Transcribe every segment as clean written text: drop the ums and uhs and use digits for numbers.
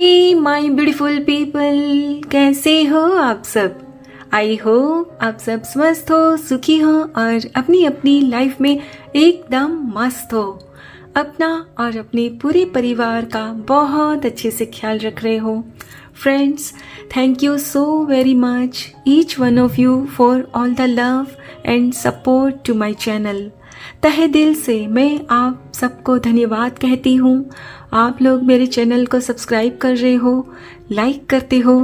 Hey my beautiful people, कैसे हो आप सब। आई होप आप सब स्वस्थ हो, सुखी हो और अपनी अपनी लाइफ में एकदम मस्त हो। अपना और अपने पूरे परिवार का बहुत अच्छे से ख्याल रख रहे हो। Friends, thank you so very much each one of you for all the love and support to my channel. तहे दिल से मैं आप सबको धन्यवाद कहती हूँ। आप लोग मेरे चैनल को सब्सक्राइब कर रहे हो, लाइक करते हो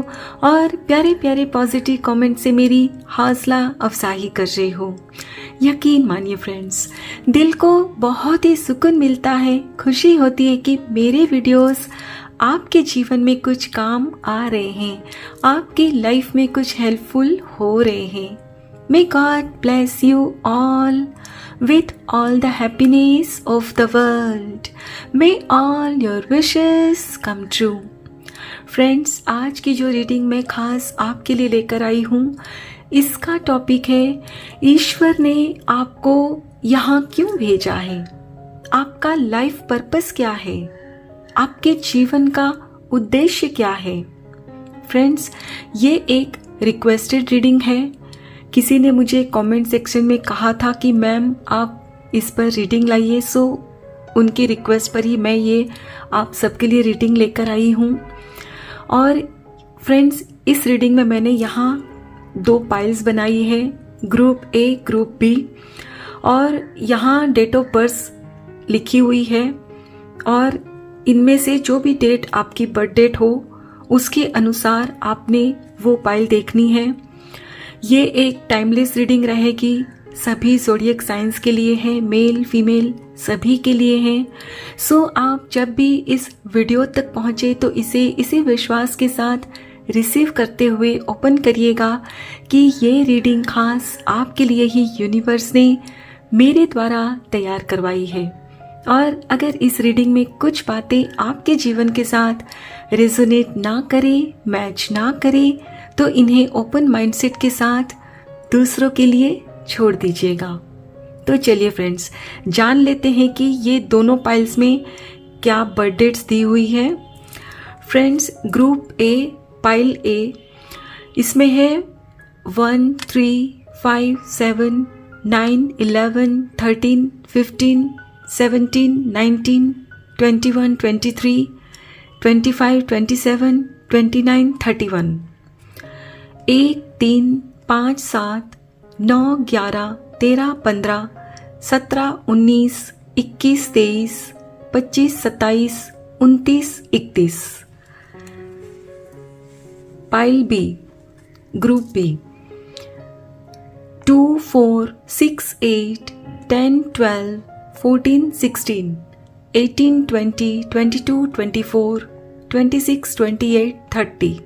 और प्यारे प्यारे पॉजिटिव कमेंट से मेरी हौसला अफजाई कर रहे हो। यकीन मानिए फ्रेंड्स, दिल को बहुत ही सुकून मिलता है, खुशी होती है कि मेरे वीडियोस आपके जीवन में कुछ काम आ रहे हैं, आपकी लाइफ में कुछ हेल्पफुल हो रहे हैं। May God bless you all with all the happiness of the world. May all your wishes come true. Friends, आज की जो रीडिंग मैं खास आपके लिए लेकर आई हूँ, इसका टॉपिक है ईश्वर ने आपको यहाँ क्यों भेजा है, आपका लाइफ पर्पस क्या है, आपके जीवन का उद्देश्य क्या है। फ्रेंड्स, ये एक रिक्वेस्टेड रीडिंग है। किसी ने मुझे कमेंट सेक्शन में कहा था कि मैम आप इस पर रीडिंग लाइए, सो उनकी रिक्वेस्ट पर ही मैं ये आप सबके लिए रीडिंग लेकर आई हूँ। और फ्रेंड्स, इस रीडिंग में मैंने यहाँ 2 पाइल्स बनाई है, ग्रुप ए ग्रुप बी, और यहाँ डेट ऑफ बर्थ लिखी हुई है और इनमें से जो भी डेट आपकी बर्थ डेट हो उसके अनुसार आपने वो पाइल देखनी है। ये एक टाइमलेस रीडिंग रहेगी, सभी ज़ोडिएक साइंस के लिए है, मेल फीमेल सभी के लिए है। सो आप जब भी इस वीडियो तक पहुँचे तो इसे इसी विश्वास के साथ रिसीव करते हुए ओपन करिएगा कि ये रीडिंग खास आपके लिए ही यूनिवर्स ने मेरे द्वारा तैयार करवाई है। और अगर इस रीडिंग में कुछ बातें आपके जीवन के साथ रेजोनेट ना करे, मैच ना करे, तो इन्हें ओपन माइंडसेट के साथ दूसरों के लिए छोड़ दीजिएगा। तो चलिए फ्रेंड्स, जान लेते हैं कि ये दोनों पाइल्स में क्या बर्थ डेट्स दी हुई है। फ्रेंड्स, ग्रुप ए पाइल ए, इसमें है 1, 3, 5, 7, 9, 11, 13, 15, 17, 19, 21, 23, 25, 27, 29, 31। 1, 3, 5, 7, 9, 11, 13, 15, 17, 19, 21, 23, 25, 27, 29, 31। Pile B group B 2, 4, 6, 8, 10, 12, 14, 16, 18, 20, 22, 24, 26, 28, 30।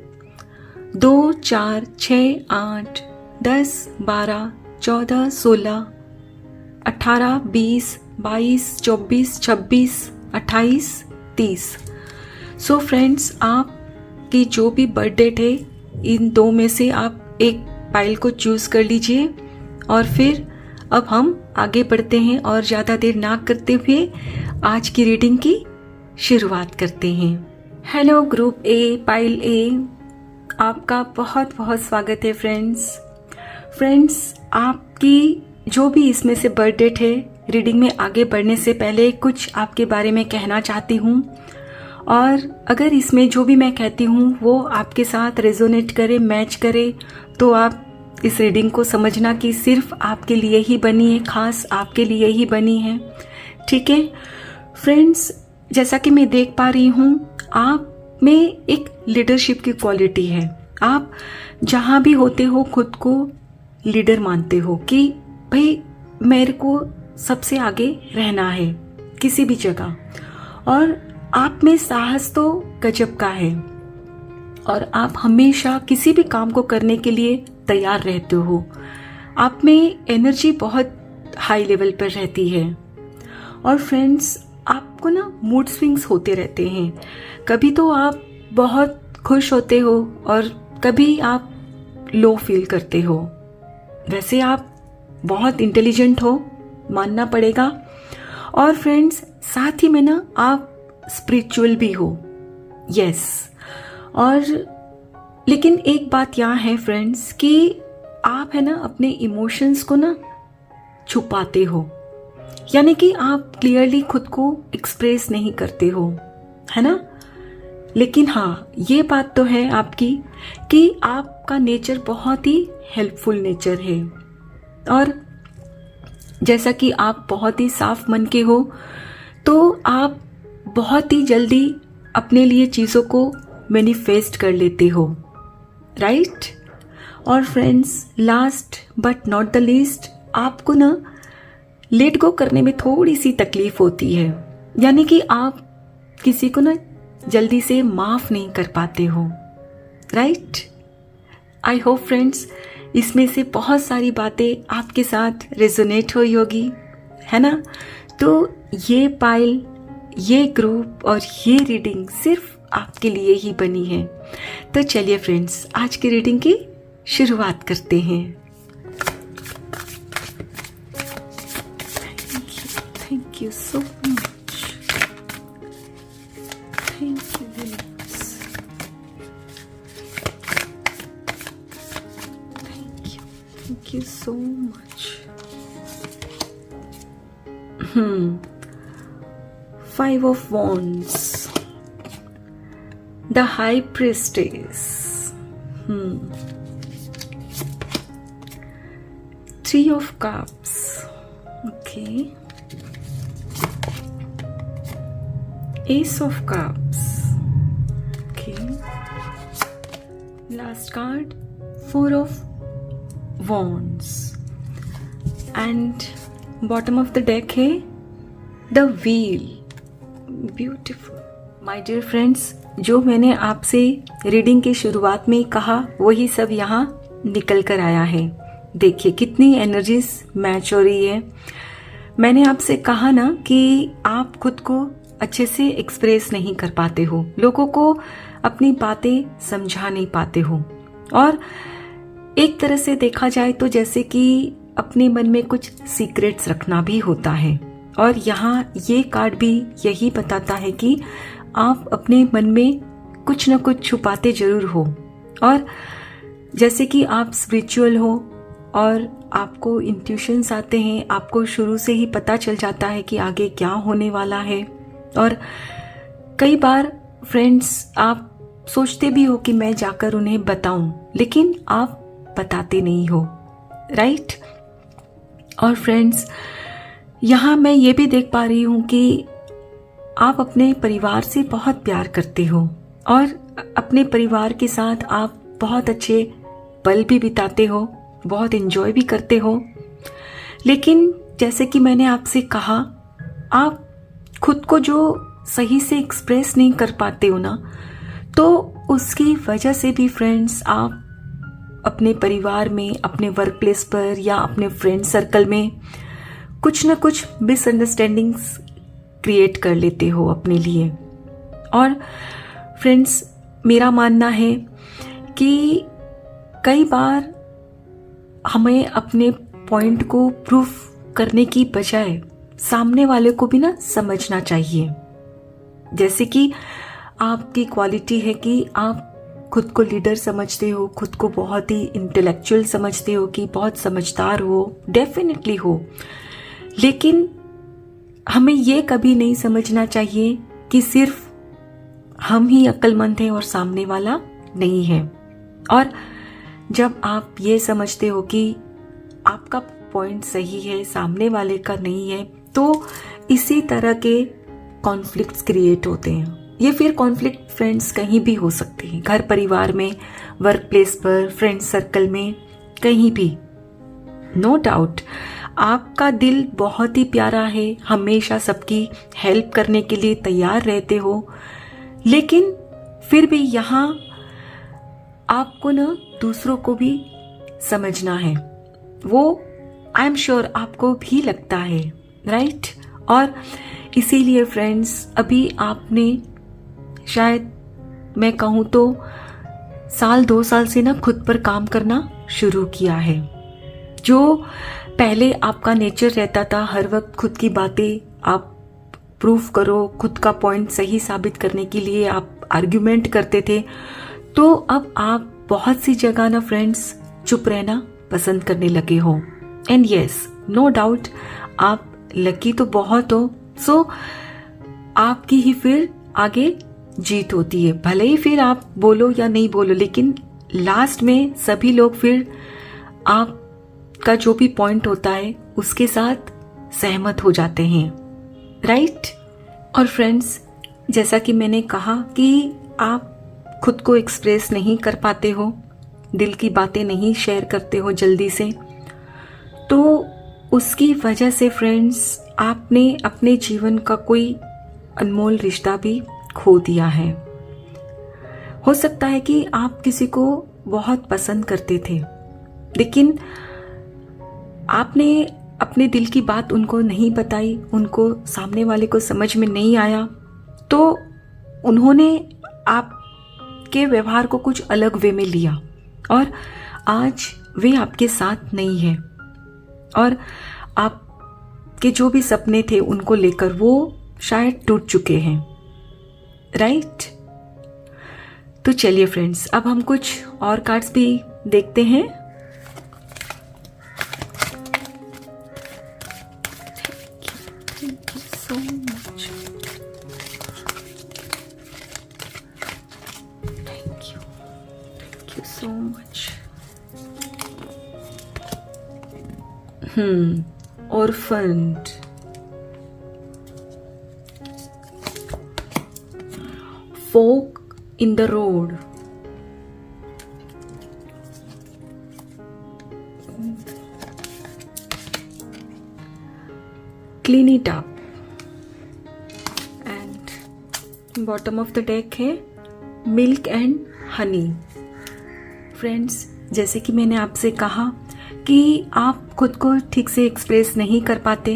2, 4, 6, 8, 10, 12, 14, 16, 18, 20, 22, 24, 26, 28, 30। So friends, आपकी जो भी बर्थ डेट है, इन 2 में से आप एक पाइल को चूज कर लीजिए। और फिर अब हम आगे बढ़ते हैं और ज़्यादा देर ना करते हुए आज की रीडिंग की शुरुआत करते हैं। हेलो ग्रुप ए पाइल ए, आपका बहुत बहुत स्वागत है फ्रेंड्स, आपकी जो भी इसमें से बर्थ डेट है, रीडिंग में आगे बढ़ने से पहले कुछ आपके बारे में कहना चाहती हूँ। और अगर इसमें जो भी मैं कहती हूँ वो आपके साथ रेजोनेट करे, मैच करे, तो आप इस रीडिंग को समझना कि सिर्फ आपके लिए ही बनी है, खास आपके लिए ही बनी है। ठीक है फ्रेंड्स, जैसा कि मैं देख पा रही हूँ, आप में एक लीडरशिप की क्वालिटी है। आप जहाँ भी होते हो खुद को लीडर मानते हो कि भाई मेरे को सबसे आगे रहना है किसी भी जगह। और आप में साहस तो गजब का है और आप हमेशा किसी भी काम को करने के लिए तैयार रहते हो। आप में एनर्जी बहुत हाई लेवल पर रहती है। और फ्रेंड्स, आपको ना मूड स्विंग्स होते रहते हैं। कभी तो आप बहुत खुश होते हो और कभी आप लो फील करते हो। वैसे आप बहुत इंटेलिजेंट हो, मानना पड़ेगा। और फ्रेंड्स, साथ ही में ना आप स्पिरिचुअल भी हो। यस, और लेकिन एक बात यहाँ है फ्रेंड्स कि आप है ना अपने इमोशंस को ना छुपाते हो, यानी कि आप क्लियरली खुद को एक्सप्रेस नहीं करते हो, है ना। लेकिन हाँ, ये बात तो है आपकी कि आपका नेचर बहुत ही हेल्पफुल नेचर है, और जैसा कि आप बहुत ही साफ मन के हो तो आप बहुत ही जल्दी अपने लिए चीज़ों को मैनिफेस्ट कर लेते हो, राइट। और friends, last but not the least, आपको ना लेट गो करने में थोड़ी सी तकलीफ होती है, यानी कि आप किसी को ना जल्दी से माफ नहीं कर पाते हो, राइट। आई होप फ्रेंड्स इसमें से बहुत सारी बातें आपके साथ रेजोनेट हुई होगी, है ना। तो ये पाइल, ये ग्रुप और ये रीडिंग सिर्फ आपके लिए ही बनी है। तो चलिए फ्रेंड्स, आज की रीडिंग की शुरुआत करते हैं। Thank you so much, thank you universe, thank you so much. 5 of Wands, the High Priestess, 3 of Cups, okay, Ace of Cups, okay, last card 4 of Wands, and bottom of the deck है the Wheel, beautiful. My dear friends, जो मैंने आपसे reading की शुरुआत में कहा वही सब यहाँ निकल कर आया है। देखिए कितनी एनर्जीज मैच हो रही है। मैंने आपसे कहा ना कि आप खुद को अच्छे से एक्सप्रेस नहीं कर पाते हो, लोगों को अपनी बातें समझा नहीं पाते हो, और एक तरह से देखा जाए तो जैसे कि अपने मन में कुछ सीक्रेट्स रखना भी होता है। और यहाँ ये कार्ड भी यही बताता है कि आप अपने मन में कुछ न कुछ छुपाते जरूर हो, और जैसे कि आप स्पिरिचुअल हो और आपको इंट्यूशंस आते हैं, आपको शुरू से ही पता चल जाता है कि आगे क्या होने वाला है। और कई बार फ्रेंड्स आप सोचते भी हो कि मैं जाकर उन्हें बताऊं, लेकिन आप बताते नहीं हो, राइट। और फ्रेंड्स, यहाँ मैं ये भी देख पा रही हूँ कि आप अपने परिवार से बहुत प्यार करते हो, और अपने परिवार के साथ आप बहुत अच्छे पल भी बिताते हो, बहुत एंजॉय भी करते हो। लेकिन जैसे कि मैंने आपसे कहा, आप खुद को जो सही से एक्सप्रेस नहीं कर पाते हो ना, तो उसकी वजह से भी फ्रेंड्स आप अपने परिवार में, अपने वर्क प्लेस पर या अपने फ्रेंड सर्कल में कुछ न कुछ मिसअंडरस्टैंडिंग्स क्रिएट कर लेते हो अपने लिए। और फ्रेंड्स, मेरा मानना है कि कई बार हमें अपने पॉइंट को प्रूफ करने की बजाय सामने वाले को भी ना समझना चाहिए। जैसे कि आपकी क्वालिटी है कि आप खुद को लीडर समझते हो, खुद को बहुत ही इंटेलेक्चुअल समझते हो कि बहुत समझदार हो, डेफिनेटली हो, लेकिन हमें ये कभी नहीं समझना चाहिए कि सिर्फ हम ही अक्लमंद हैं और सामने वाला नहीं है। और जब आप ये समझते हो कि आपका पॉइंट सही है, सामने वाले का नहीं है, तो इसी तरह के कॉन्फ्लिक्ट्स क्रिएट होते हैं। ये फिर कॉन्फ्लिक्ट फ्रेंड्स कहीं भी हो सकते हैं, घर परिवार में, वर्क प्लेस पर, फ्रेंड सर्कल में, कहीं भी। नो डाउट आपका दिल बहुत ही प्यारा है, हमेशा सबकी हेल्प करने के लिए तैयार रहते हो, लेकिन फिर भी यहाँ आपको ना दूसरों को भी समझना है। वो आई एम श्योर आपको भी लगता है, राइट। और इसीलिए फ्रेंड्स, अभी आपने शायद मैं कहूँ तो 1-2 साल से ना खुद पर काम करना शुरू किया है। जो पहले आपका नेचर रहता था हर वक्त खुद की बातें आप प्रूफ करो, खुद का पॉइंट सही साबित करने के लिए आप आर्ग्यूमेंट करते थे, तो अब आप बहुत सी जगह ना फ्रेंड्स चुप रहना पसंद करने लगे हो। एंड यस, नो डाउट आप लकी तो बहुत हो, सो आपकी ही फिर आगे जीत होती है। भले ही फिर आप बोलो या नहीं बोलो, लेकिन लास्ट में सभी लोग फिर आपका जो भी पॉइंट होता है उसके साथ सहमत हो जाते हैं, राइट। और फ्रेंड्स, जैसा कि मैंने कहा कि आप खुद को एक्सप्रेस नहीं कर पाते हो, दिल की बातें नहीं शेयर करते हो जल्दी से, तो उसकी वजह से फ्रेंड्स आपने अपने जीवन का कोई अनमोल रिश्ता भी खो दिया है। हो सकता है कि आप किसी को बहुत पसंद करते थे, लेकिन आपने अपने दिल की बात उनको नहीं बताई, उनको सामने वाले को समझ में नहीं आया, तो उन्होंने आपके व्यवहार को कुछ अलग वे में लिया और आज वे आपके साथ नहीं है और आपके जो भी सपने थे उनको लेकर वो शायद टूट चुके हैं, राइट। तो चलिए फ्रेंड्स, अब हम कुछ और कार्ड्स भी देखते हैं। Thank you so much. Thank you so much. Orphaned. Fork in the road. Clean it up. And bottom of the deck है milk and honey. फ्रेंड्स, जैसे कि मैंने आपसे कहा कि आप खुद को ठीक से एक्सप्रेस नहीं कर पाते,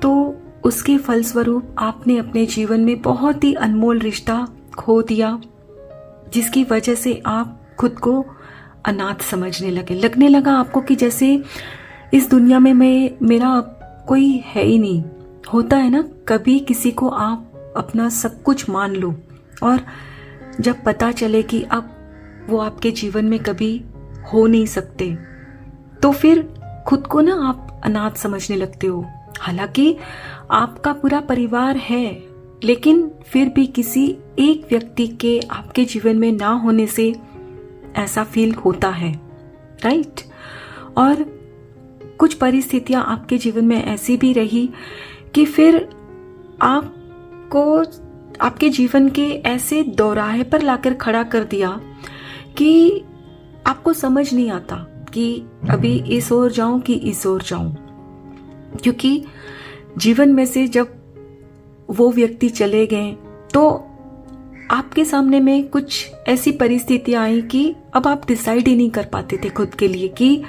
तो उसके फलस्वरूप आपने अपने जीवन में बहुत ही अनमोल रिश्ता खो दिया, जिसकी वजह से आप खुद को अनाथ समझने लगे। लगने लगा आपको कि जैसे इस दुनिया में मेरा कोई है ही नहीं। होता है ना, कभी किसी को आप अपना सब कुछ मान लो और जब पता चले कि अब वो आपके जीवन में कभी हो नहीं सकते, तो फिर खुद को ना आप अनाथ समझने लगते हो। हालांकि आपका पूरा परिवार है, लेकिन फिर भी किसी एक व्यक्ति के आपके जीवन में ना होने से ऐसा फील होता है, राइट। और कुछ परिस्थितियां आपके जीवन में ऐसी भी रही कि फिर आपको आपके जीवन के ऐसे दौराहे पर लाकर खड़ा कर दिया कि आपको समझ नहीं आता कि अभी इस ओर जाऊं कि इस ओर जाऊं, क्योंकि जीवन में से जब वो व्यक्ति चले गए तो आपके सामने में कुछ ऐसी परिस्थितियां आई कि अब आप डिसाइड ही नहीं कर पाते थे खुद के लिए कि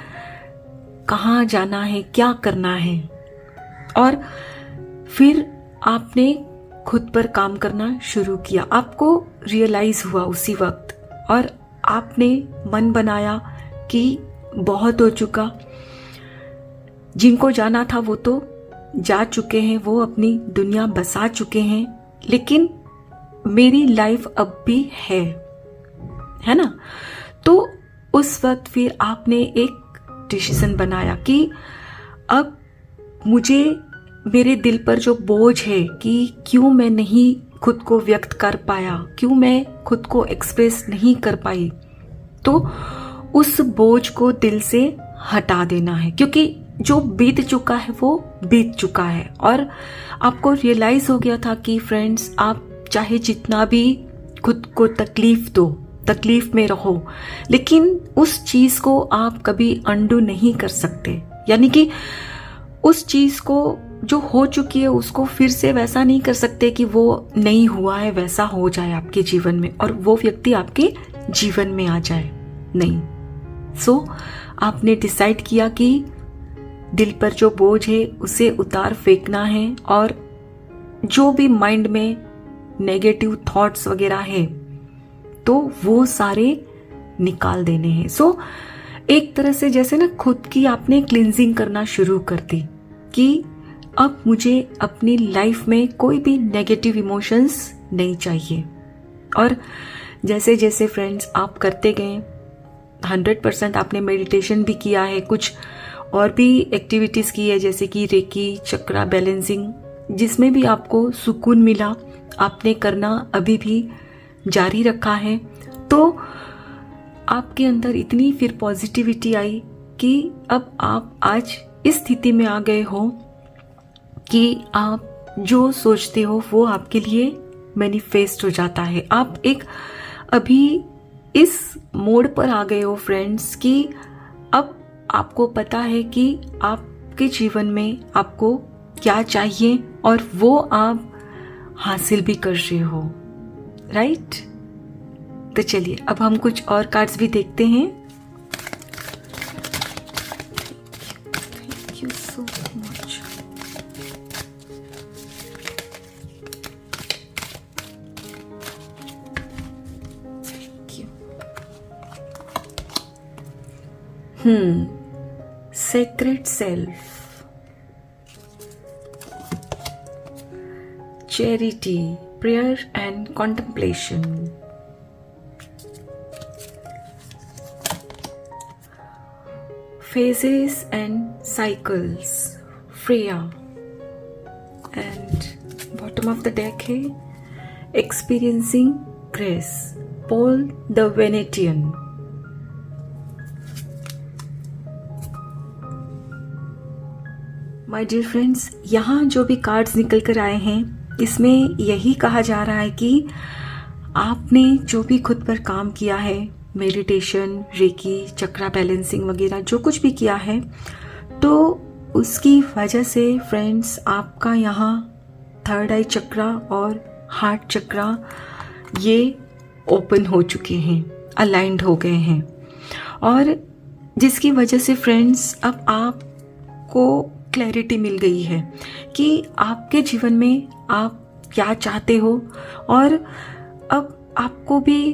कहाँ जाना है, क्या करना है। और फिर आपने खुद पर काम करना शुरू किया, आपको रियलाइज हुआ उसी वक्त और आपने मन बनाया कि बहुत हो चुका, जिनको जाना था वो तो जा चुके हैं, वो अपनी दुनिया बसा चुके हैं, लेकिन मेरी लाइफ अब भी है ना। तो उस वक्त फिर आपने एक डिसीजन बनाया कि अब मुझे मेरे दिल पर जो बोझ है कि क्यों मैं नहीं खुद को व्यक्त कर पाया, क्यों मैं खुद को एक्सप्रेस नहीं कर पाई, तो उस बोझ को दिल से हटा देना है, क्योंकि जो बीत चुका है वो बीत चुका है। और आपको रियलाइज हो गया था कि फ्रेंड्स, आप चाहे जितना भी खुद को तकलीफ दो, तकलीफ में रहो, लेकिन उस चीज को आप कभी अंडू नहीं कर सकते। यानी कि उस चीज को जो हो चुकी है उसको फिर से वैसा नहीं कर सकते कि वो नहीं हुआ है वैसा हो जाए आपके जीवन में और वो व्यक्ति आपके जीवन में आ जाए, नहीं। सो आपने डिसाइड किया कि दिल पर जो बोझ है उसे उतार फेंकना है और जो भी माइंड में नेगेटिव थॉट्स वगैरह है तो वो सारे निकाल देने हैं। सो एक तरह से जैसे ना खुद की आपने क्लींजिंग करना शुरू कर दी कि अब मुझे अपनी लाइफ में कोई भी नेगेटिव इमोशंस नहीं चाहिए। और जैसे जैसे फ्रेंड्स आप करते गए, 100% आपने मेडिटेशन भी किया है, कुछ और भी एक्टिविटीज़ की है जैसे कि रेकी, चक्रा, बैलेंसिंग, जिसमें भी आपको सुकून मिला, आपने करना अभी भी जारी रखा है, तो आपके अंदर इतनी फिर पॉजिटिविटी आई कि अब आप आज इस स्थिति में आ गए हो कि आप जो सोचते हो वो आपके लिए मैनिफेस्ट हो जाता है। आप एक अभी इस मोड पर आ गए हो फ्रेंड्स कि अब आपको पता है कि आपके जीवन में आपको क्या चाहिए और वो आप हासिल भी कर रहे हो, राइट? तो चलिए अब हम कुछ और कार्ड्स भी देखते हैं। Thank you so much. Sacred self, charity, prayer and contemplation, phases and cycles, Freya, and bottom of the deck है experiencing grace, Paul the Venetian. My dear friends, यहाँ जो भी कार्ड्स निकल कर आए हैं इसमें यही कहा जा रहा है कि आपने जो भी खुद पर काम किया है, मेडिटेशन, रेकी, चक्रा, बैलेंसिंग वगैरह जो कुछ भी किया है, तो उसकी वजह से फ्रेंड्स आपका यहाँ थर्ड आई चक्रा और हार्ट चक्रा ये ओपन हो चुके हैं, अलाइंड हो गए हैं, और जिसकी वजह से फ्रेंड्स अब आपको क्लैरिटी मिल गई है कि आपके जीवन में आप क्या चाहते हो, और अब आपको भी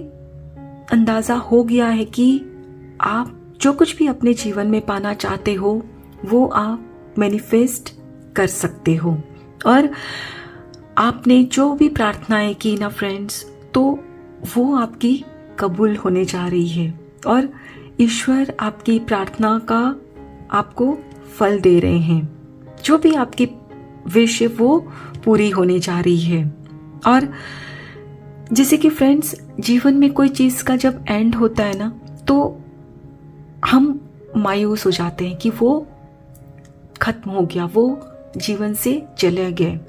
अंदाज़ा हो गया है कि आप जो कुछ भी अपने जीवन में पाना चाहते हो वो आप मैनिफेस्ट कर सकते हो। और आपने जो भी प्रार्थनाएं की ना फ्रेंड्स, तो वो आपकी कबूल होने जा रही है और ईश्वर आपकी प्रार्थना का आपको फल दे रहे हैं। जो भी आपकी विश है वो पूरी होने जा रही है। और जैसे कि फ्रेंड्स, जीवन में कोई चीज़ का जब एंड होता है ना, तो हम मायूस हो जाते हैं कि वो खत्म हो गया, वो जीवन से चले गए।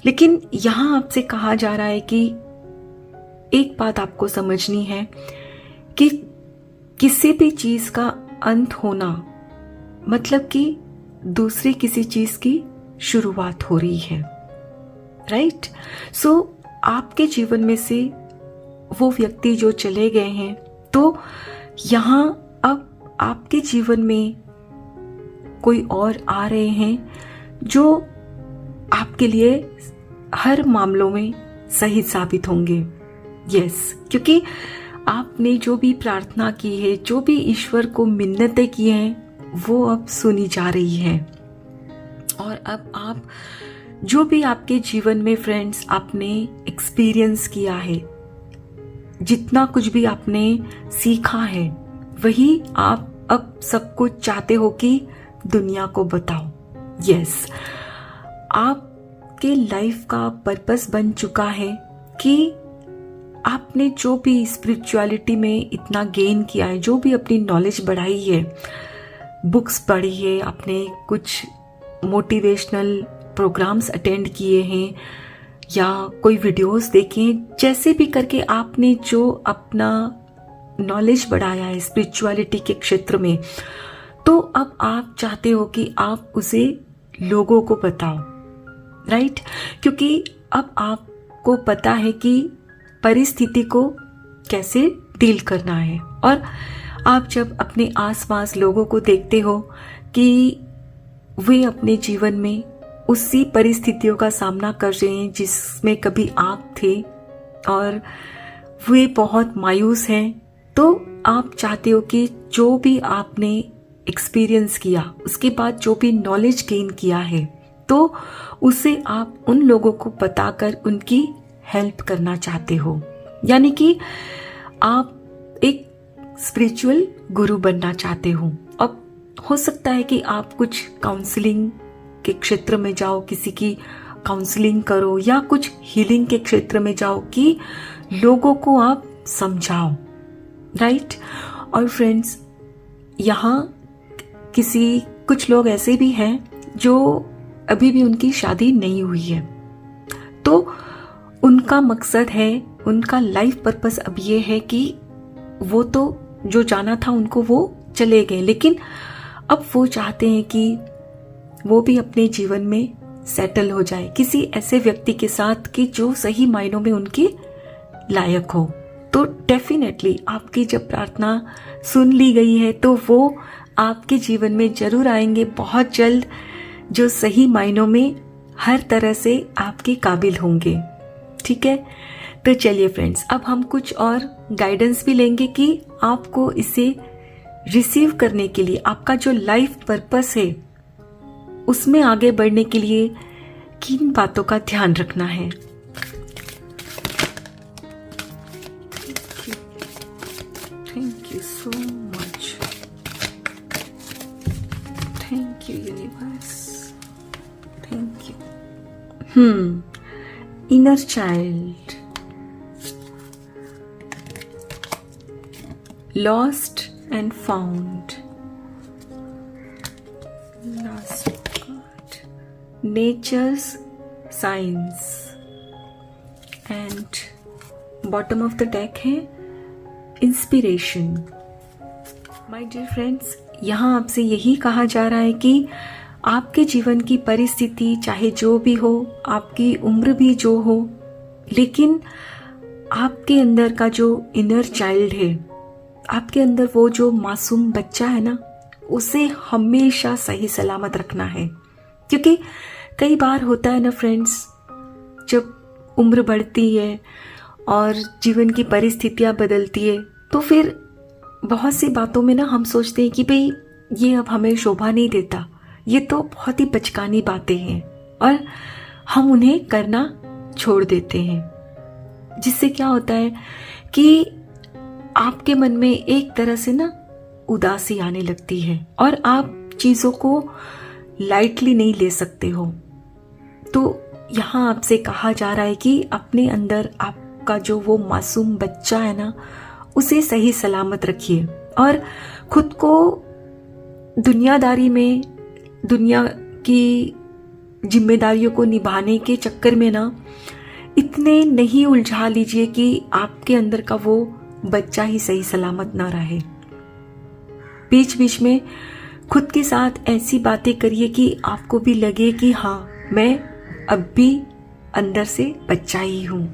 लेकिन यहाँ आपसे कहा जा रहा है कि एक बात आपको समझनी है कि किसी भी चीज़ का अंत होना मतलब कि दूसरी किसी चीज़ की शुरुआत हो रही है, राइट? सो आपके जीवन में से वो व्यक्ति जो चले गए हैं, तो यहाँ अब आपके जीवन में कोई और आ रहे हैं जो आपके लिए हर मामलों में सही साबित होंगे। यस, क्योंकि आपने जो भी प्रार्थना की है, जो भी ईश्वर को मिन्नतें की हैं, वो अब सुनी जा रही है। और अब आप जो भी आपके जीवन में फ्रेंड्स आपने एक्सपीरियंस किया है, जितना कुछ भी आपने सीखा है, वही आप अब सब कुछ चाहते हो कि दुनिया को बताओ। यस, आपके लाइफ का पर्पस बन चुका है कि आपने जो भी स्पिरिचुअलिटी में इतना गेन किया है, जो भी अपनी नॉलेज बढ़ाई है, बुक्स पढ़ी है, आपने कुछ मोटिवेशनल प्रोग्राम्स अटेंड किए हैं या कोई वीडियोस देखे हैं, जैसे भी करके आपने जो अपना नॉलेज बढ़ाया है स्पिरिचुअलिटी के क्षेत्र में, तो अब आप चाहते हो कि आप उसे लोगों को बताओ, राइट? क्योंकि अब आपको पता है कि परिस्थिति को कैसे डील करना है। और आप जब अपने आसपास लोगों को देखते हो कि वे अपने जीवन में उसी परिस्थितियों का सामना कर रहे हैं जिसमें कभी आप थे, और वे बहुत मायूस हैं, तो आप चाहते हो कि जो भी आपने एक्सपीरियंस किया, उसके बाद जो भी नॉलेज गेन किया है, तो उसे आप उन लोगों को बताकर उनकी हेल्प करना चाहते हो। यानी कि आप एक स्पिरिचुअल गुरु बनना चाहते हो। अब हो सकता है कि आप कुछ काउंसलिंग के क्षेत्र में जाओ, किसी की काउंसलिंग करो, या कुछ हीलिंग के क्षेत्र में जाओ कि लोगों को आप समझाओ, राइट। और फ्रेंड्स, यहाँ कुछ लोग ऐसे भी हैं जो अभी भी उनकी शादी नहीं हुई है, तो उनका मकसद है, उनका लाइफ पर्पस अब ये है कि वो तो जो जाना था उनको वो चले गए, लेकिन अब वो चाहते हैं कि वो भी अपने जीवन में सेटल हो जाए किसी ऐसे व्यक्ति के साथ कि जो सही मायनों में उनके लायक हो। तो डेफिनेटली आपकी जब प्रार्थना सुन ली गई है तो वो आपके जीवन में जरूर आएंगे बहुत जल्द, जो सही मायनों में हर तरह से आपके काबिल होंगे। ठीक है, तो चलिए फ्रेंड्स, अब हम कुछ और गाइडेंस भी लेंगे कि आपको इसे रिसीव करने के लिए, आपका जो लाइफ पर्पस है उसमें आगे बढ़ने के लिए किन बातों का ध्यान रखना है। Thank you so much, thank you universe, thank you. Inner child, lost and found, last card, nature's signs, and bottom of the deck है inspiration। My dear friends, यहाँ आपसे यही कहा जा रहा है कि आपके जीवन की परिस्थिति चाहे जो भी हो, आपकी उम्र भी जो हो, लेकिन आपके अंदर का जो इनर चाइल्ड है, आपके अंदर वो जो मासूम बच्चा है ना, उसे हमेशा सही सलामत रखना है। क्योंकि कई बार होता है ना फ्रेंड्स, जब उम्र बढ़ती है और जीवन की परिस्थितियां बदलती है, तो फिर बहुत सी बातों में ना हम सोचते हैं कि भाई ये अब हमें शोभा नहीं देता, ये तो बहुत ही बचकानी बातें हैं, और हम उन्हें करना छोड़ देते हैं। जिससे क्या होता है कि आपके मन में एक तरह से ना उदासी आने लगती है और आप चीजों को लाइटली नहीं ले सकते हो। तो यहाँ आपसे कहा जा रहा है कि अपने अंदर आपका जो वो मासूम बच्चा है ना, उसे सही सलामत रखिए, और खुद को दुनियादारी में, दुनिया की जिम्मेदारियों को निभाने के चक्कर में ना इतने नहीं उलझा लीजिए कि आपके अंदर का वो बच्चा ही सही सलामत ना रहे। बीच बीच में खुद के साथ ऐसी बातें करिए कि आपको भी लगे कि हाँ, मैं अब भी अंदर से बच्चा ही हूं।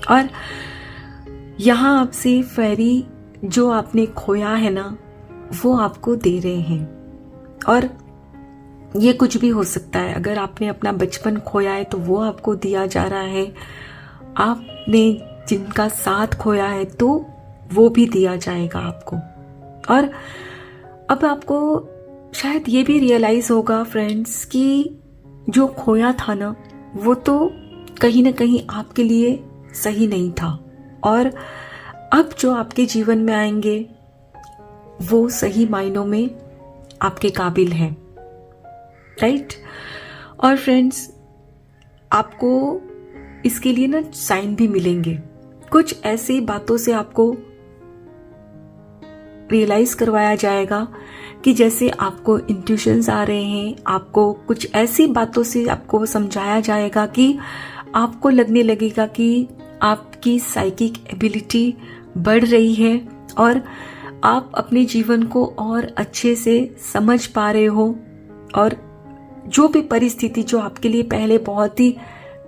और यहाँ आपसे फेरी जो आपने खोया है ना, वो आपको दे रहे हैं। और ये कुछ भी हो सकता है, अगर आपने अपना बचपन खोया है तो वो आपको दिया जा रहा है, आपने जिनका साथ खोया है तो वो भी दिया जाएगा आपको। और अब आपको शायद ये भी रियलाइज होगा फ्रेंड्स कि जो खोया था ना, वो तो कहीं ना कहीं आपके लिए सही नहीं था, और अब जो आपके जीवन में आएंगे वो सही मायनों में आपके काबिल है, राइट। और फ्रेंड्स, आपको इसके लिए ना साइन भी मिलेंगे। कुछ ऐसी बातों से आपको रियलाइज करवाया जाएगा कि जैसे आपको इंट्यूशंस आ रहे हैं, आपको कुछ ऐसी बातों से आपको समझाया जाएगा कि आपको लगने लगेगा कि आपकी साइकिक एबिलिटी बढ़ रही है और आप अपने जीवन को और अच्छे से समझ पा रहे हो, और जो भी परिस्थिति जो आपके लिए पहले बहुत ही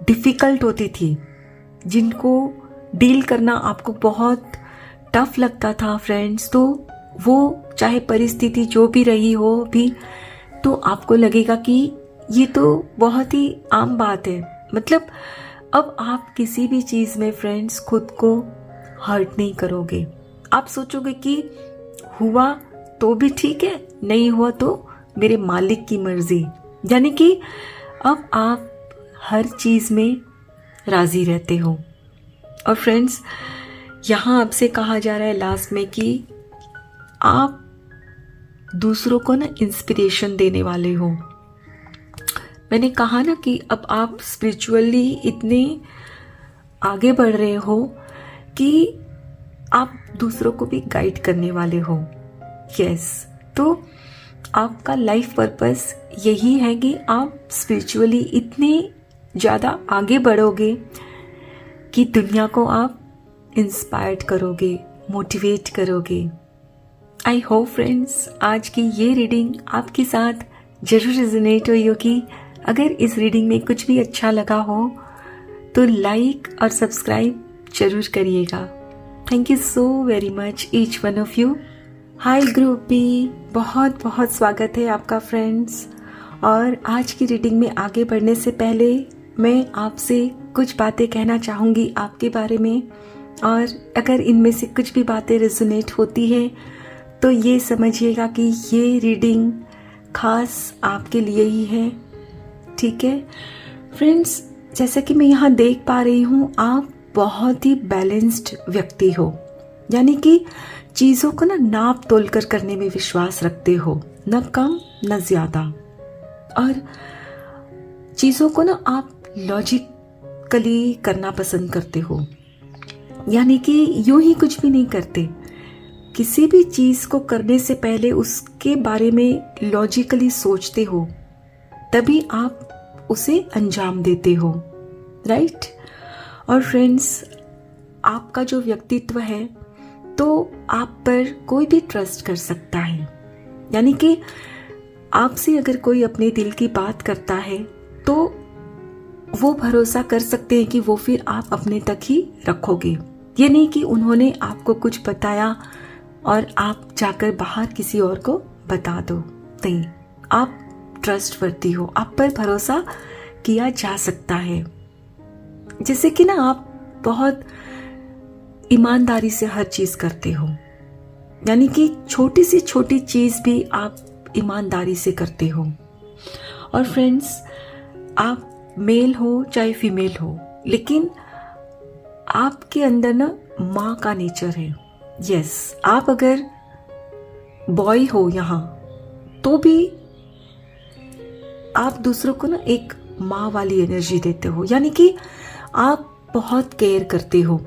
डिफिकल्ट होती थी, जिनको डील करना आपको बहुत टफ लगता था फ्रेंड्स, तो वो चाहे परिस्थिति जो भी रही हो भी, तो आपको लगेगा कि ये तो बहुत ही आम बात है। मतलब अब आप किसी भी चीज में फ्रेंड्स खुद को हर्ट नहीं करोगे। आप सोचोगे कि हुआ तो भी ठीक है, नहीं हुआ तो मेरे मालिक की मर्जी। यानी कि अब आप हर चीज में राजी रहते हो। और फ्रेंड्स, यहाँ आपसे कहा जा रहा है लास्ट में कि आप दूसरों को ना इंस्पिरेशन देने वाले हो। मैंने कहा ना कि अब आप स्पिरिचुअली इतने आगे बढ़ रहे हो कि आप दूसरों को भी गाइड करने वाले हो। यस, तो आपका लाइफ पर्पस यही है कि आप स्पिरिचुअली इतने ज़्यादा आगे बढ़ोगे कि दुनिया को आप इंस्पायर्ड करोगे, मोटिवेट करोगे। आई होप फ्रेंड्स आज की ये रीडिंग आपके साथ जरूर रेजोनेट हुई होगी। अगर इस रीडिंग में कुछ भी अच्छा लगा हो तो लाइक और सब्सक्राइब जरूर करिएगा। Thank you so very much each one of you. Hi group B, बहुत बहुत स्वागत है आपका फ्रेंड्स। और आज की रीडिंग में आगे बढ़ने से पहले मैं आपसे कुछ बातें कहना चाहूँगी आपके बारे में, और अगर इनमें से कुछ भी बातें रेजोनेट होती हैं तो ये समझिएगा कि ये रीडिंग खास आपके लिए ही है। ठीक है फ्रेंड्स, जैसा कि मैं यहाँ देख पा रही हूँ आप बहुत ही बैलेंस्ड व्यक्ति हो, यानी कि चीज़ों को ना नाप तोल कर करने में विश्वास रखते हो, न कम न ज़्यादा। और चीज़ों को ना आप लॉजिकली करना पसंद करते हो, यानी कि यूं ही कुछ भी नहीं करते। किसी भी चीज़ को करने से पहले उसके बारे में लॉजिकली सोचते हो, तभी आप उसे अंजाम देते हो, राइट। और फ्रेंड्स, आपका जो व्यक्तित्व है तो आप पर कोई भी ट्रस्ट कर सकता है, यानी कि आपसे अगर कोई अपने दिल की बात करता है तो वो भरोसा कर सकते हैं कि वो फिर आप अपने तक ही रखोगे। ये नहीं कि उन्होंने आपको कुछ बताया और आप जाकर बाहर किसी और को बता दो। नहीं, आप ट्रस्टवर्दी हो, आप पर भरोसा किया जा सकता है। जैसे कि ना आप बहुत ईमानदारी से हर चीज करते हो, यानी कि छोटी से छोटी चीज भी आप ईमानदारी से करते हो। और फ्रेंड्स, आप मेल हो चाहे फीमेल हो, लेकिन आपके अंदर ना माँ का नेचर है। यस, आप अगर बॉय हो यहाँ तो भी आप दूसरों को ना एक माँ वाली एनर्जी देते हो, यानी कि आप बहुत केयर करते हो।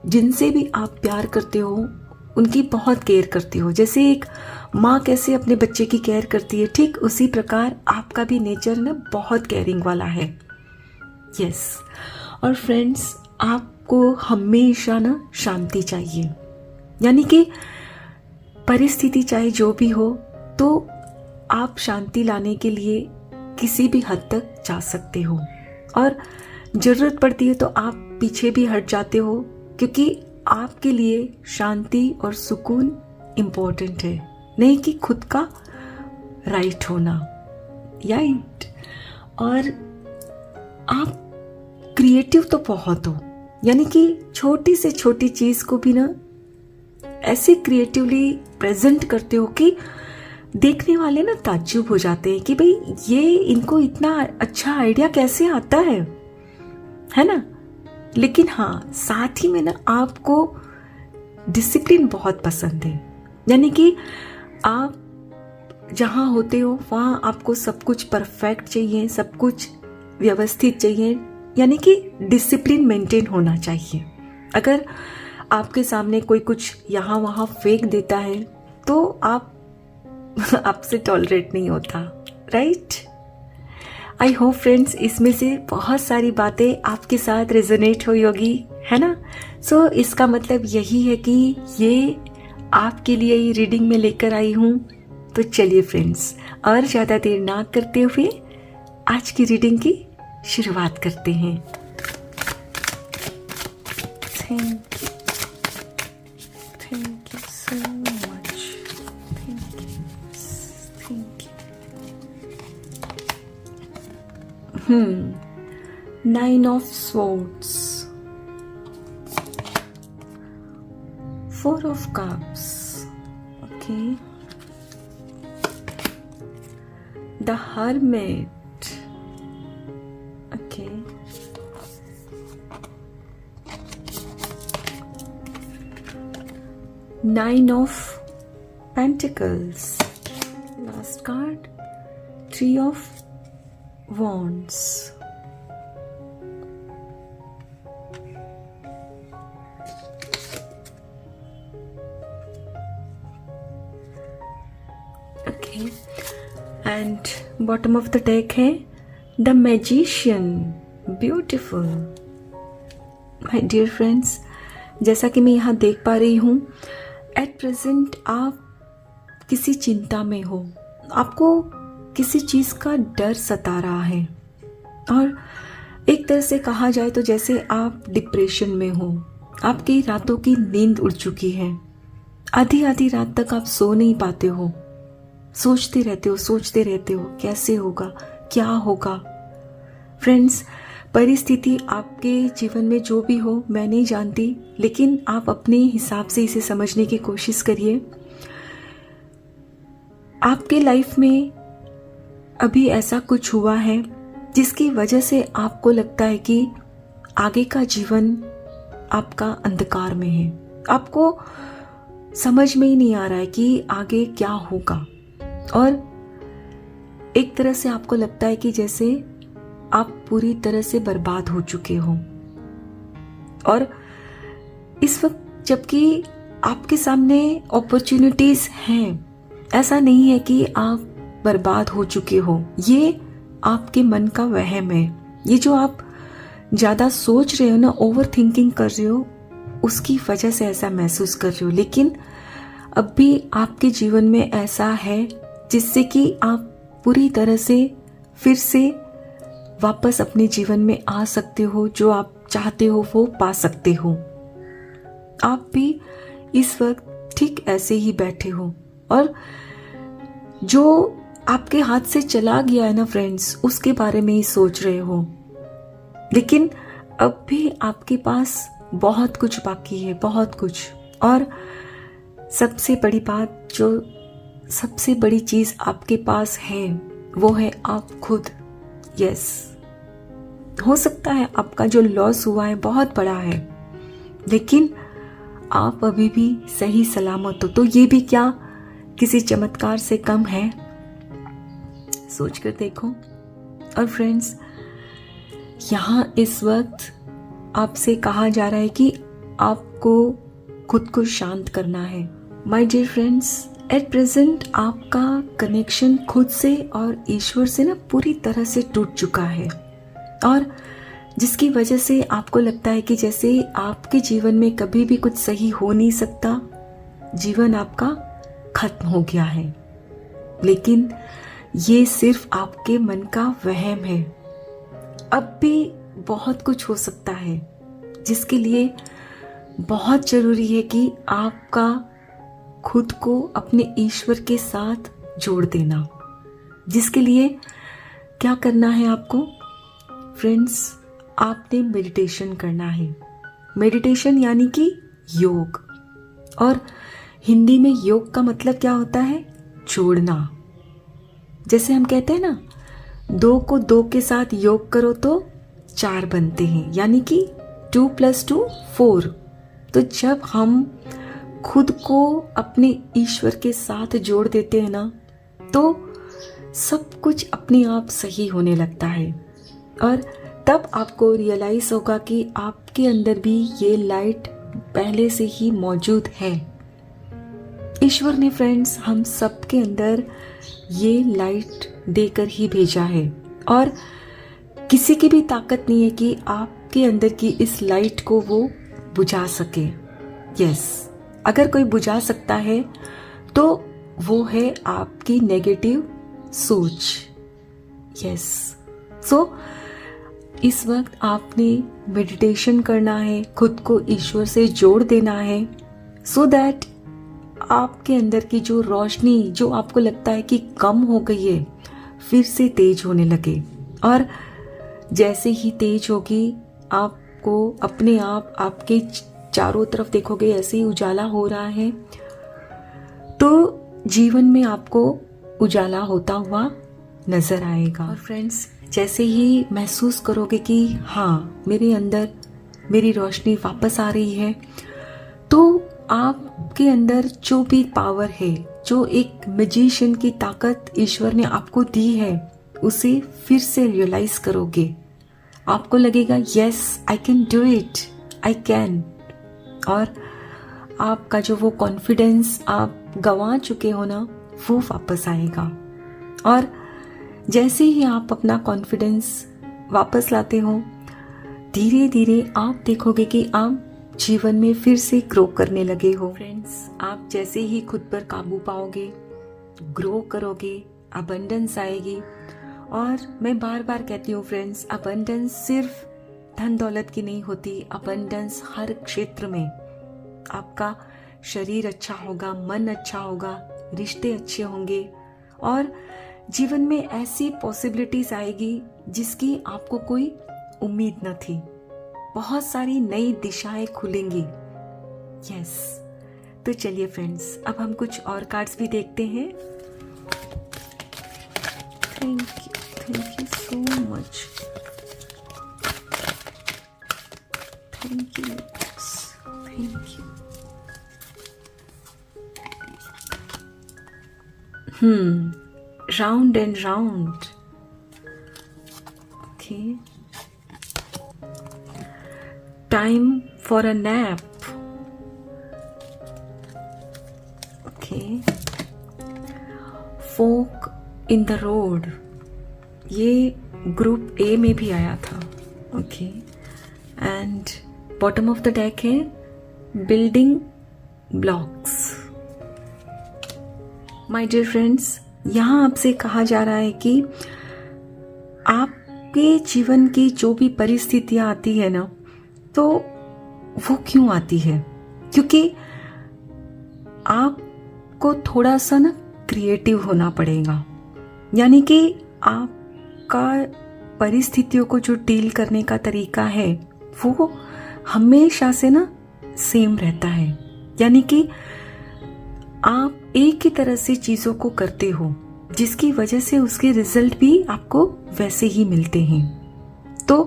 जिनसे भी आप प्यार करते हो उनकी बहुत केयर करते हो। जैसे एक माँ कैसे अपने बच्चे की केयर करती है, ठीक उसी प्रकार आपका भी नेचर ना बहुत केयरिंग वाला है। यस, और फ्रेंड्स, आपको हमेशा ना शांति चाहिए, यानी कि परिस्थिति चाहे जो भी हो तो आप शांति लाने के लिए किसी भी हद तक जा सकते हो। और जरूरत पड़ती है तो आप पीछे भी हट जाते हो, क्योंकि आपके लिए शांति और सुकून इम्पोर्टेंट है, नहीं कि खुद का राइट होना, राइट। और आप क्रिएटिव तो बहुत हो, यानी कि छोटी से छोटी चीज को भी ना ऐसे क्रिएटिवली प्रेजेंट करते हो कि देखने वाले ना ताज्जुब हो जाते हैं कि भाई ये इनको इतना अच्छा आइडिया कैसे आता है ना। लेकिन हाँ, साथ ही में ना आपको डिसिप्लिन बहुत पसंद है, यानी कि आप जहाँ होते हो वहाँ आपको सब कुछ परफेक्ट चाहिए, सब कुछ व्यवस्थित चाहिए, यानी कि डिसिप्लिन मेंटेन होना चाहिए। अगर आपके सामने कोई कुछ यहाँ वहाँ फेंक देता है तो आपसे टॉलरेट नहीं होता, राइट। आई होप फ्रेंड्स, इसमें से बहुत सारी बातें आपके साथ रेजोनेट हुई होगी, है ना। सो इसका मतलब यही है कि ये आपके लिए ही रीडिंग में लेकर आई हूँ। तो चलिए फ्रेंड्स, और ज़्यादा देर ना करते हुए आज की रीडिंग की शुरुआत करते हैं। Thank you so much, thank you. 9 of Swords, 4 of Cups, okay, the Hermit, okay, 9 of Pentacles, last card 3 of Wands. Okay, and bottom of the deck है The Magician. Beautiful. My dear friends, जैसा कि मैं यहाँ देख पा रही हूँ, at present आप किसी चिंता में हो, आपको किसी चीज़ का डर सता रहा है और एक तरह से कहा जाए तो जैसे आप डिप्रेशन में हो, आपकी रातों की नींद उड़ चुकी है, आधी आधी रात तक आप सो नहीं पाते हो, सोचते रहते हो कैसे होगा, क्या होगा। फ्रेंड्स, परिस्थिति आपके जीवन में जो भी हो मैं नहीं जानती, लेकिन आप अपने हिसाब से इसे समझने की कोशिश करिए। आपके लाइफ में अभी ऐसा कुछ हुआ है जिसकी वजह से आपको लगता है कि आगे का जीवन आपका अंधकार में है, आपको समझ में ही नहीं आ रहा है कि आगे क्या होगा और एक तरह से आपको लगता है कि जैसे आप पूरी तरह से बर्बाद हो चुके हो। और इस वक्त जबकि आपके सामने अपॉर्चुनिटीज हैं, ऐसा नहीं है कि आप बर्बाद हो चुके हो, ये आपके मन का वहम है। ये जो आप ज्यादा सोच रहे हो ना, ओवर थिंकिंग कर रहे हो, उसकी वजह से ऐसा महसूस कर रहे हो। लेकिन अब भी आपके जीवन में ऐसा है जिससे कि आप पूरी तरह से फिर से वापस अपने जीवन में आ सकते हो, जो आप चाहते हो वो पा सकते हो। आप भी इस वक्त ठीक ऐसे ही बैठे हो और जो आपके हाथ से चला गया है ना फ्रेंड्स, उसके बारे में ही सोच रहे हो। लेकिन अब भी आपके पास बहुत कुछ बाकी है, बहुत कुछ। और सबसे बड़ी बात, जो सबसे बड़ी चीज आपके पास है वो है आप खुद। यस, हो सकता है आपका जो लॉस हुआ है बहुत बड़ा है, लेकिन आप अभी भी सही सलामत हो, तो ये भी क्या किसी चमत्कार से कम है? सोच कर देखो। और फ्रेंड्स, यहाँ इस वक्त आपसे कहा जा रहा है कि आपको खुद को शांत करना है। My dear friends, at present आपका कनेक्शन खुद से और ईश्वर से ना पूरी तरह से टूट चुका है और जिसकी वजह से आपको लगता है कि जैसे आपके जीवन में कभी भी कुछ सही हो नहीं सकता, जीवन आपका खत्म हो गया है। लेकिन ये सिर्फ आपके मन का वहम है। अब भी बहुत कुछ हो सकता है, जिसके लिए बहुत जरूरी है कि आपका खुद को अपने ईश्वर के साथ जोड़ देना। जिसके लिए क्या करना है आपको? फ्रेंड्स, आपने मेडिटेशन करना है। मेडिटेशन यानी कि योग, और हिंदी में योग का मतलब क्या होता है? जोड़ना। जैसे हम कहते हैं ना, 2 को 2 के साथ योग करो तो 4 बनते हैं, यानी कि 2 + 2 4। तो जब हम खुद को अपने ईश्वर के साथ जोड़ देते हैं ना, तो सब कुछ अपने आप सही होने लगता है और तब आपको रियलाइज होगा कि आपके अंदर भी ये लाइट पहले से ही मौजूद है। ईश्वर ने फ्रेंड्स हम सबके अंदर ये लाइट देकर ही भेजा है और किसी की भी ताकत नहीं है कि आपके अंदर की इस लाइट को वो बुझा सके। यस, अगर कोई बुझा सकता है तो वो है आपकी नेगेटिव सोच। यस, सो इस वक्त आपने मेडिटेशन करना है, खुद को ईश्वर से जोड़ देना है, सो दैट आपके अंदर की जो रोशनी जो आपको लगता है कि कम हो गई है, फिर से तेज होने लगे। और जैसे ही तेज होगी, आपको अपने आप आपके चारों तरफ देखोगे ऐसे ही उजाला हो रहा है, तो जीवन में आपको उजाला होता हुआ नजर आएगा। और फ्रेंड्स, जैसे ही महसूस करोगे कि हाँ, मेरे अंदर मेरी रोशनी वापस आ रही है, तो आपके अंदर जो भी पावर है, जो एक मैजिशियन की ताकत ईश्वर ने आपको दी है, उसे फिर से रियलाइज करोगे। आपको लगेगा yes I can do it, I can. और आपका जो वो कॉन्फिडेंस आप गंवा चुके हो ना, वो वापस आएगा। और जैसे ही आप अपना कॉन्फिडेंस वापस लाते हो, धीरे धीरे आप देखोगे कि आप जीवन में फिर से ग्रो करने लगे हो। फ्रेंड्स, आप जैसे ही खुद पर काबू पाओगे, ग्रो करोगे, अबंडेंस आएगी। और मैं बार बार कहती हूँ फ्रेंड्स, अबंडेंस सिर्फ धन दौलत की नहीं होती, अबंडेंस हर क्षेत्र में। आपका शरीर अच्छा होगा, मन अच्छा होगा, रिश्ते अच्छे होंगे और जीवन में ऐसी पॉसिबिलिटीज आएगी जिसकी आपको कोई उम्मीद न थी। बहुत सारी नई दिशाएं खुलेंगी। यस, तो चलिए फ्रेंड्स, अब हम कुछ और कार्ड्स भी देखते हैं। Thank you so much. Thank you. Round and round. Okay. Time for a nap. Okay. Fork in the road. ये ग्रुप ए में भी आया था. Okay. And bottom of the deck है building blocks. My dear friends, यहाँ आपसे कहा जा रहा है कि आपके जीवन की जो भी परिस्थितियां आती है ना, तो वो क्यों आती है? क्योंकि आपको थोड़ा सा ना क्रिएटिव होना पड़ेगा। यानी कि आपका परिस्थितियों को जो डील करने का तरीका है वो हमेशा से ना सेम रहता है। यानी कि आप एक ही तरह से चीजों को करते हो, जिसकी वजह से उसके रिजल्ट भी आपको वैसे ही मिलते हैं। तो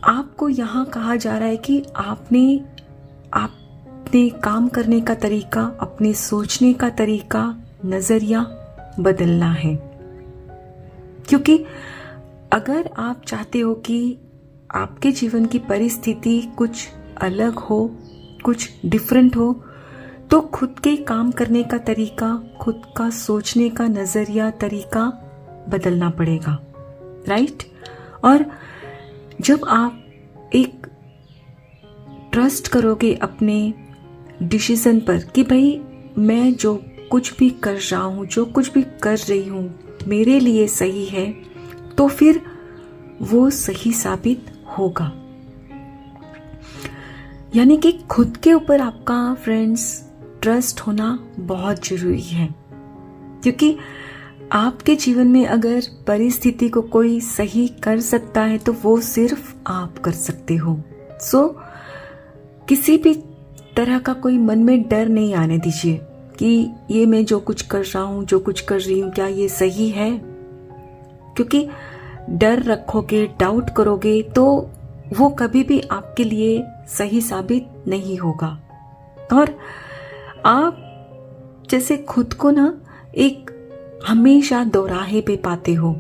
आपको यहाँ कहा जा रहा है कि आपने काम करने का तरीका, अपने सोचने का तरीका, नजरिया बदलना है। क्योंकि अगर आप चाहते हो कि आपके जीवन की परिस्थिति कुछ अलग हो, कुछ डिफरेंट हो, तो खुद के काम करने का तरीका, खुद का सोचने का नजरिया, तरीका बदलना पड़ेगा, राइट? और जब आप एक ट्रस्ट करोगे अपने डिसीजन पर कि भाई मैं जो कुछ भी कर रहा हूँ, जो कुछ भी कर रही हूँ मेरे लिए सही है, तो फिर वो सही साबित होगा। यानी कि खुद के ऊपर आपका फ्रेंड्स ट्रस्ट होना बहुत जरूरी है। क्योंकि आपके जीवन में अगर परिस्थिति को कोई सही कर सकता है तो वो सिर्फ आप कर सकते हो। सो किसी भी तरह का कोई मन में डर नहीं आने दीजिए कि ये मैं जो कुछ कर रहा हूँ, जो कुछ कर रही हूँ, क्या ये सही है? क्योंकि डर रखोगे, डाउट करोगे तो वो कभी भी आपके लिए सही साबित नहीं होगा। और आप जैसे खुद को ना एक हमेशा दोराहे पे पाते हो,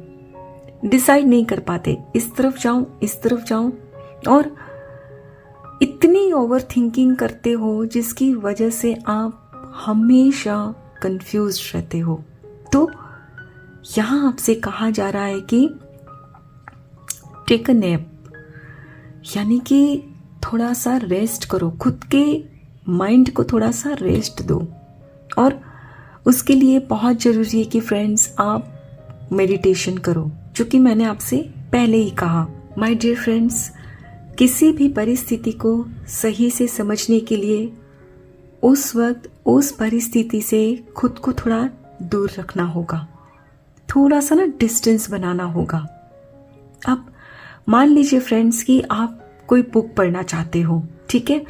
डिसाइड नहीं कर पाते, इस तरफ जाऊं, इस तरफ जाऊं, और इतनी ओवर थिंकिंग करते हो जिसकी वजह से आप हमेशा कंफ्यूज रहते हो। तो यहां आपसे कहा जा रहा है कि टेक अ नैप, यानी कि थोड़ा सा रेस्ट करो, खुद के माइंड को थोड़ा सा रेस्ट दो। और उसके लिए बहुत जरूरी है कि फ्रेंड्स आप मेडिटेशन करो, जो कि मैंने आपसे पहले ही कहा। माय डियर फ्रेंड्स, किसी भी परिस्थिति को सही से समझने के लिए उस वक्त उस परिस्थिति से खुद को थोड़ा दूर रखना होगा, थोड़ा सा ना डिस्टेंस बनाना होगा। अब मान लीजिए फ्रेंड्स कि आप कोई बुक पढ़ना चाहते हो, ठीक है,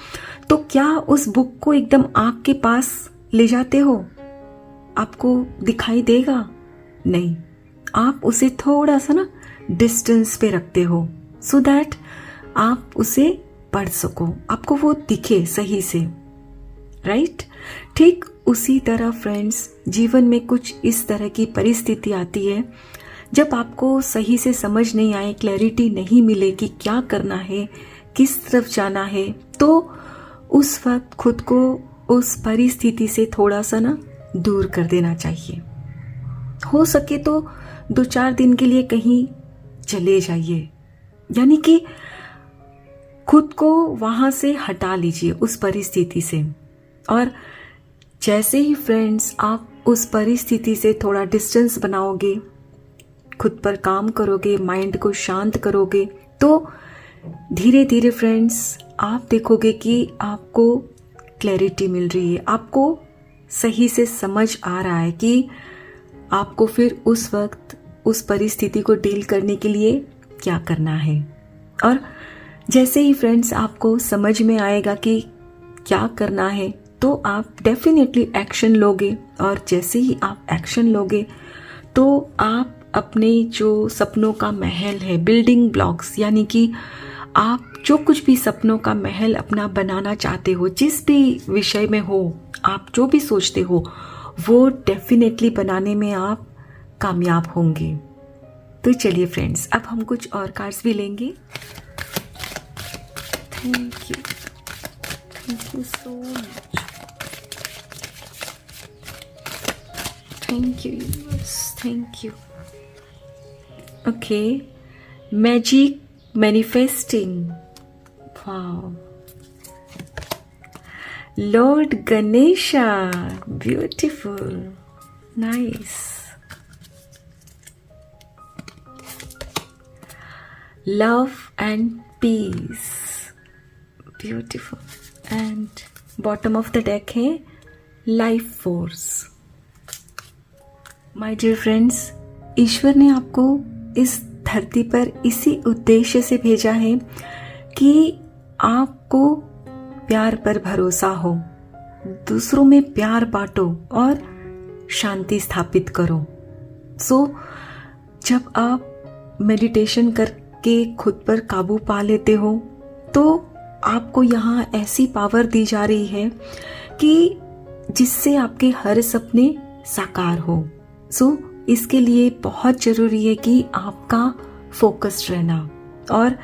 तो क्या उस बुक को एकदम आँख के पास ले जाते हो? आपको दिखाई देगा? नहीं, आप उसे थोड़ा सा ना डिस्टेंस पे रखते हो, सो दैट आप उसे पढ़ सको, आपको वो दिखे सही से। राइट? ठीक उसी तरह फ्रेंड्स, जीवन में कुछ इस तरह की परिस्थिति आती है जब आपको सही से समझ नहीं आए, क्लैरिटी नहीं मिले कि क्या करना है, किस तरफ जाना है, तो उस वक्त खुद को उस परिस्थिति से थोड़ा सा ना दूर कर देना चाहिए। हो सके तो 2-4 दिन के लिए कहीं चले जाइए, यानी कि खुद को वहां से हटा लीजिए उस परिस्थिति से। और जैसे ही फ्रेंड्स आप उस परिस्थिति से थोड़ा डिस्टेंस बनाओगे, खुद पर काम करोगे, माइंड को शांत करोगे, तो धीरे धीरे फ्रेंड्स आप देखोगे कि आपको क्लैरिटी मिल रही है, आपको सही से समझ आ रहा है कि आपको फिर उस वक्त उस परिस्थिति को डील करने के लिए क्या करना है। और जैसे ही फ्रेंड्स आपको समझ में आएगा कि क्या करना है, तो आप डेफिनेटली एक्शन लोगे। और जैसे ही आप एक्शन लोगे तो आप अपने जो सपनों का महल है, बिल्डिंग ब्लॉक्स, यानी कि आप जो कुछ भी सपनों का महल अपना बनाना चाहते हो, जिस भी विषय में हो, आप जो भी सोचते हो, वो डेफिनेटली बनाने में आप कामयाब होंगे। तो चलिए फ्रेंड्स, अब हम कुछ और कार्ड्स भी लेंगे। Thank you so much, thank you universe, thank you. Okay, magic manifesting, wow, lord Ganesha, beautiful, nice, love and peace, beautiful. And bottom of the deck है life force. My dear friends, ईश्वर ने आपको इस धरती पर इसी उद्देश्य से भेजा है कि आपको प्यार पर भरोसा हो, दूसरों में प्यार बांटो और शांति स्थापित करो। सो जब आप मेडिटेशन करके खुद पर काबू पा लेते हो, तो आपको यहाँ ऐसी पावर दी जा रही है कि जिससे आपके हर सपने साकार हो। सो इसके लिए बहुत जरूरी है कि आपका फोकस्ड रहना। और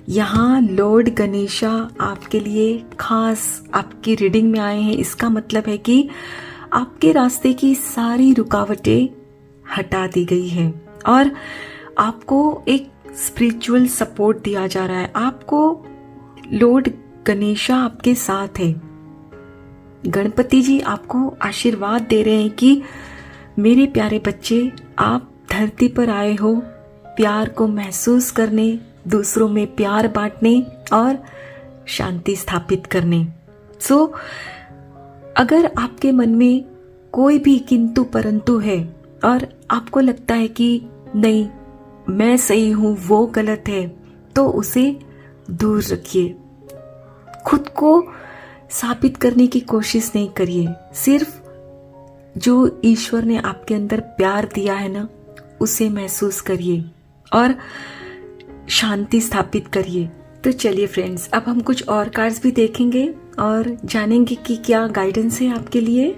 यहाँ लॉर्ड गणेशा आपके लिए खास आपकी रीडिंग में आए हैं। इसका मतलब है कि आपके रास्ते की सारी रुकावटें हटा दी गई है और आपको एक स्पिरिचुअल सपोर्ट दिया जा रहा है। आपको लॉर्ड गणेशा आपके साथ है। गणपति जी आपको आशीर्वाद दे रहे हैं कि मेरे प्यारे बच्चे, आप धरती पर आए हो प्यार को महसूस करने, दूसरों में प्यार बांटने और शांति स्थापित करने। सो अगर आपके मन में कोई भी किंतु परंतु है और आपको लगता है कि नहीं मैं सही हूं, वो गलत है, तो उसे दूर रखिए। खुद को साबित करने की कोशिश नहीं करिए। सिर्फ जो ईश्वर ने आपके अंदर प्यार दिया है ना, उसे महसूस करिए और शांति स्थापित करिए। तो चलिए फ्रेंड्स, अब हम कुछ और कार्ड्स भी देखेंगे और जानेंगे कि क्या गाइडेंस है आपके लिए।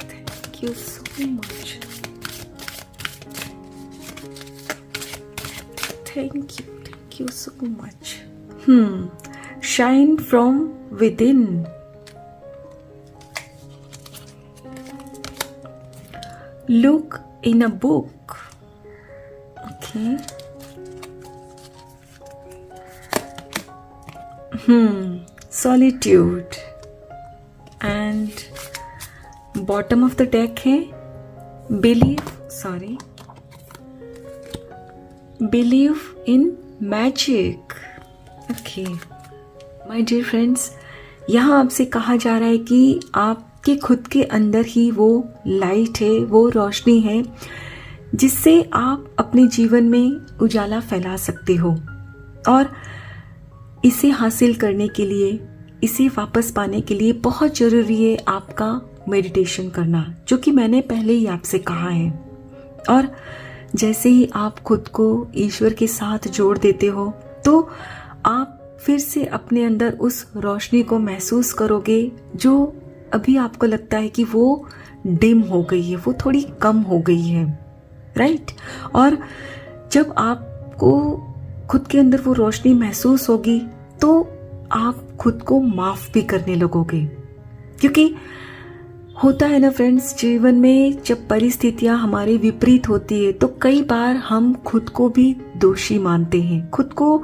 Thank you so much, thank you so much. Shine from within. Look in a book. Okay. Solitude. And bottom of the deck है believe in magic. Okay my dear friends, यहाँ आपसे कहा जा रहा है कि आपके खुद के अंदर ही वो लाइट है, वो रोशनी है जिससे आप अपने जीवन में उजाला फैला सकते हो। और इसे हासिल करने के लिए, इसे वापस पाने के लिए बहुत ज़रूरी है आपका मेडिटेशन करना, जो कि मैंने पहले ही आपसे कहा है। और जैसे ही आप खुद को ईश्वर के साथ जोड़ देते हो तो आप फिर से अपने अंदर उस रोशनी को महसूस करोगे जो अभी आपको लगता है कि वो डिम हो गई है, वो थोड़ी कम हो गई है, राइट। और जब आपको खुद के अंदर वो रोशनी महसूस होगी तो आप खुद को माफ भी करने लगोगे। क्योंकि होता है ना फ्रेंड्स, जीवन में जब परिस्थितियां हमारे विपरीत होती है तो कई बार हम खुद को भी दोषी मानते हैं, खुद को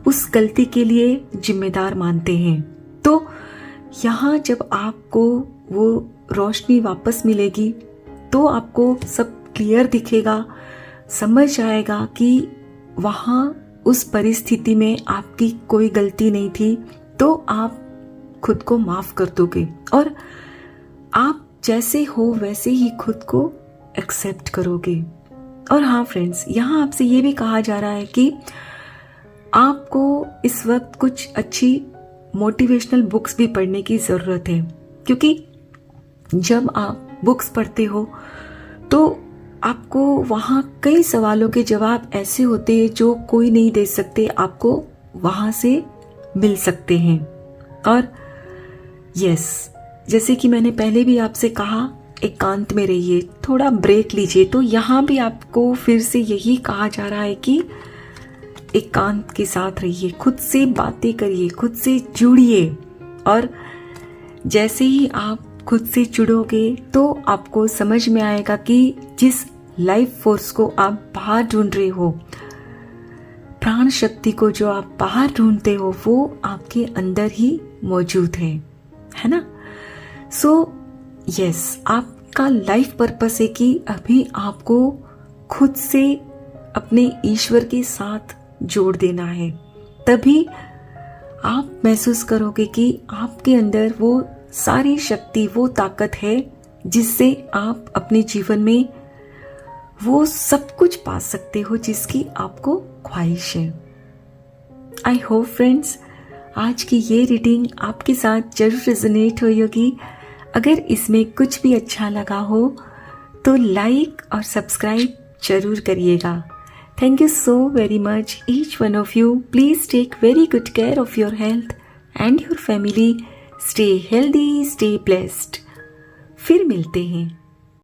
उस गलती के लिए जिम्मेदार मानते हैं। तो यहाँ जब आपको वो रोशनी वापस मिलेगी तो आपको सब क्लियर दिखेगा, समझ आएगा कि वहाँ उस परिस्थिति में आपकी कोई गलती नहीं थी, तो आप खुद को माफ कर दोगे और आप जैसे हो वैसे ही खुद को एक्सेप्ट करोगे। और हाँ फ्रेंड्स, यहाँ आपसे ये भी कहा जा रहा है कि आपको इस वक्त कुछ अच्छी मोटिवेशनल बुक्स भी पढ़ने की ज़रूरत है, क्योंकि जब आप बुक्स पढ़ते हो तो आपको वहाँ कई सवालों के जवाब ऐसे होते हैं जो कोई नहीं दे सकते, आपको वहाँ से मिल सकते हैं। और यस, जैसे कि मैंने पहले भी आपसे कहा, एकांत में रहिए, थोड़ा ब्रेक लीजिए। तो यहाँ भी आपको फिर से यही कहा जा रहा है कि एकांत के साथ रहिए, खुद से बातें करिए, खुद से जुड़िए। और जैसे ही आप खुद से जुड़ोगे तो आपको समझ में आएगा कि जिस लाइफ फोर्स को आप बाहर ढूंढ रहे हो, प्राण शक्ति को जो आप बाहर ढूंढते हो, वो आपके अंदर ही मौजूद है ना। सो यस, आपका लाइफ पर्पस है कि अभी आपको खुद से अपने ईश्वर के साथ जोड़ देना है। तभी आप महसूस करोगे कि आपके अंदर वो सारी शक्ति, वो ताकत है जिससे आप अपने जीवन में वो सब कुछ पा सकते हो जिसकी आपको ख्वाहिश है। आई होप फ्रेंड्स, आज की ये रीडिंग आपके साथ जरूर रेजोनेट हुई होगी। अगर इसमें कुछ भी अच्छा लगा हो तो लाइक और सब्सक्राइब जरूर करिएगा। Thank you so very much, each one of you. Please take very good care of your health and your family. Stay healthy, stay blessed. फिर मिलते हैं।